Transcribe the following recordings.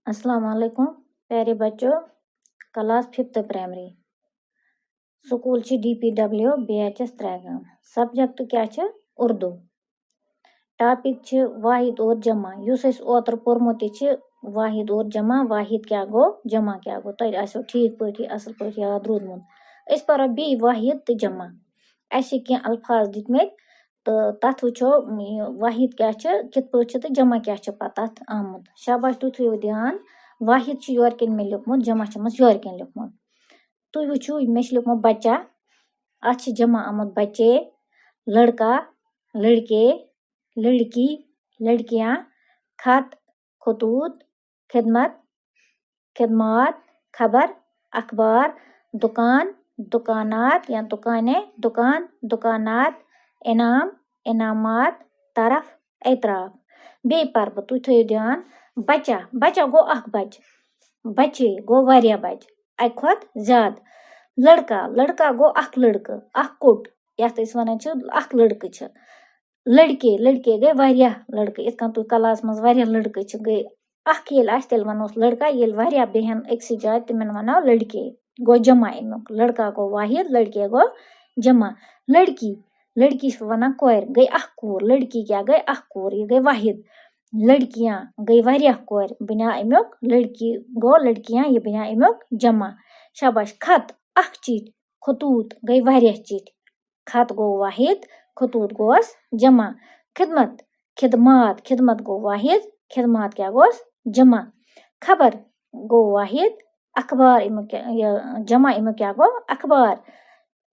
अस्सलाम वालेकुम प्यारे बच्चों class 5th primary school DPW BHS Tregam subject क्या उर्दू टॉपिक वाहिद और जमा युस ओतर पोर्मुत वाहिद और जमा वाहिद क्या गो जमा क्या गो तुम आसो ठीक पे असल पे याद रूदमुत अस परो बी वाहिद तो जमा अस कह अल्फाज दितमत तो तथ वो वाहिद क्या कित पे तो जमा क्या पत तथ आमुत शाबाश तुम थो ध्यान वाहिद योरकन मे लिखमुत जमा योरकन लिखमुत तुम वो मे लिखमुत बच्चा अत जमा आमुत बच्चे लड़का लड़के लड़की लड़कियां खत खतूत खिदमत खिदमात खबर अखबार दुकान दुकानात या दुकाने दुकान दुकानात इनाम इनामात तरफ एतराफ बे पर बह तुम थो ध्यान बच्चा बच्चा गो अख बच बच्चे गो वारिया बच अक खुद ज्यादा लड़का लड़का गो अख लड़का अख कुट यथ वन अख लड़का लड़के लड़के गए वारिया लड़के इत तुम क्लास मज वारिया लड़के गए अख ये तेल वनोस लड़का ये वारिया बेहन अक्स जाय तिमन वनो लड़के गो जमा अमुक लड़का गो वाहिद लड़के गो जमा लड़की लड़की वन कोर गई अख कोर लड़की क्या गई अख कोर ये गई वाहिद लड़कियां गई वारिया कोर बिना अमुक लड़की गो लड़कियां ये बिना अमुक जमा शाबाश खत अख चिट खतूत गई वारिया चिट खत गो वाहिद खतूत गोस जमा खिदमत खिदमात खिदमत गो वाहिद खिदमात क्या गोस जमा खबर गो वाहिद अखबार जमा इमो क्या गो अखबार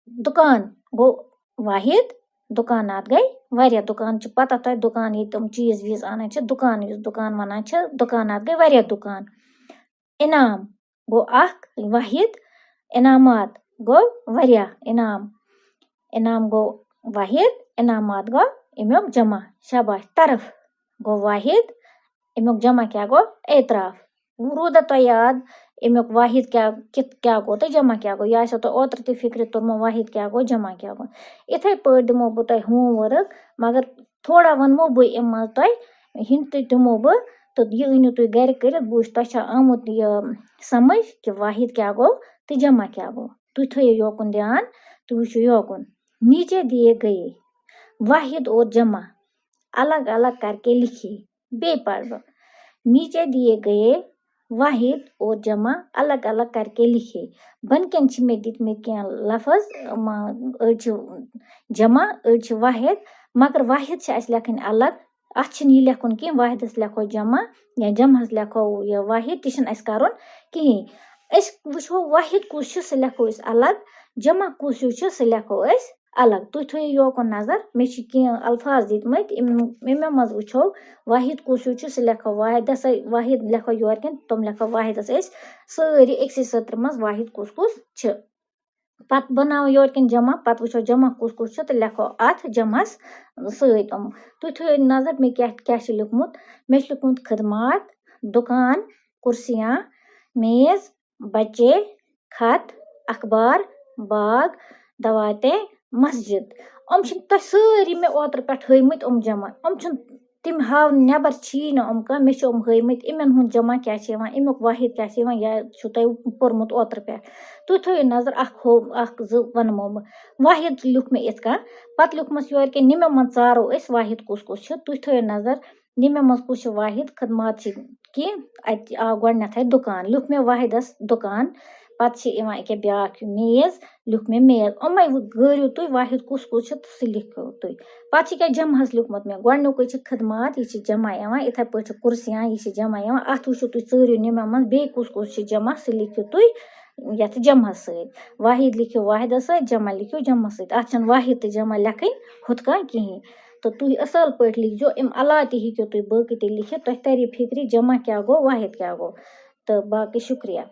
दुकान गो वाहिद दुकानात गई वारिया दुकान पता तो दुकान ये तुम चीज वीज आना दुकान दुकान वनान दुकानात गई वारिया दुकान इनाम गो अख वाहिद इनामात गो वारिया इनाम इनाम गो वाहिद इनामात गो इमुक जमा शाबाश तरफ गो वाहिद इमुक जमा क्या गो एतराफ रूद तो याद इमुक वाहिद क्या गो तो जमा क्या गो यह तो ओतर तो फिक्र तुम वाहिद क्या गो जमा क्या गो इथे पे दिमो बह तुम होमवर्क मगर थोड़ा वनमो बह अम मज तुम हिंट दिमो बह तो यह अनु तुम गर कर बह तुम आमुत यह समझ कि वाहिद क्या गो तो जमा क्या गो तुम थो योकुन ध्यान तुम वो योकुन नीचे दिए गए वाहिद और जमा अलग अलग करके लिखिए बेपरवा नीचे दिए गए वाहिद और जमा अलग अलग करके लिखे बनकन में दित में क्या लफज जमा वाहिद मगर वाहिद से लेखन अलग अत यह लेखुन कह वाहिदस लेखो जमा या जमहस लेखो यह वाहिद तह कर कहें वो वाहिद कुछ सह लेखो अलग जमा कुछ सह लेखो अलग तुम थो योकुन नजर मे अल्फाज दितमत इमे मज वो वाहिद कुछ सह लेखो वाहिदस वाहिद लेखो योरकन तुम लेखो वाहिदस सारी अक्स सत्र मज वाहिद कुछ पत बनाओ योरकन जमा पत वो जमा कुछ तो लेखो अत जमहस सत तुम थो नजर मे क्या लिखमुत मे लिखमुत खिदमात दुकान कुर्सियां मेज बच्चे खत अखबार बाग दवाते मस्जिद तुम सारी मे ओतर पे हमित जमा तिम हाव नबर छी ना मे हमित इमन हुंद जमा क्या अमुक वाहिद क्या यह तुम पोर्मुत ओतर पे तुम थो नजर अख वनमो वाहिद लिख मे इत पत लिखमस योर के निमे मन चारो वाहिद कुछ तुम थो नजर निमे मज कुछ वाहिद खिदमात कि अत आव गोडनेथ दुकान लिख मे वाहिदस दुकान पत अके ब्या मेज लिख मे मेज अम्मे गो तुम वाहिद कुछ सह लिखो तुम पत क्या जमहस लिखमुत मे गोडनुक खिदमात यह जमा इथे पे कुर्सियां यह जमा अत वो तुम चोरियो निमे मन बे कुछ जमा सह लिखो तुम यथ जमहस वाहिद लिखो वाहिदस जमा लिखो जमहस अत वाहिद तो जमा लेखन हुत कहें तो तुम असल पे लिखो अम अलावा तक तुम बाकी ते लिखित तुम तरी फिक्री जमा क्या गो वाहिद क्या गो तो बाकी शुक्रिया।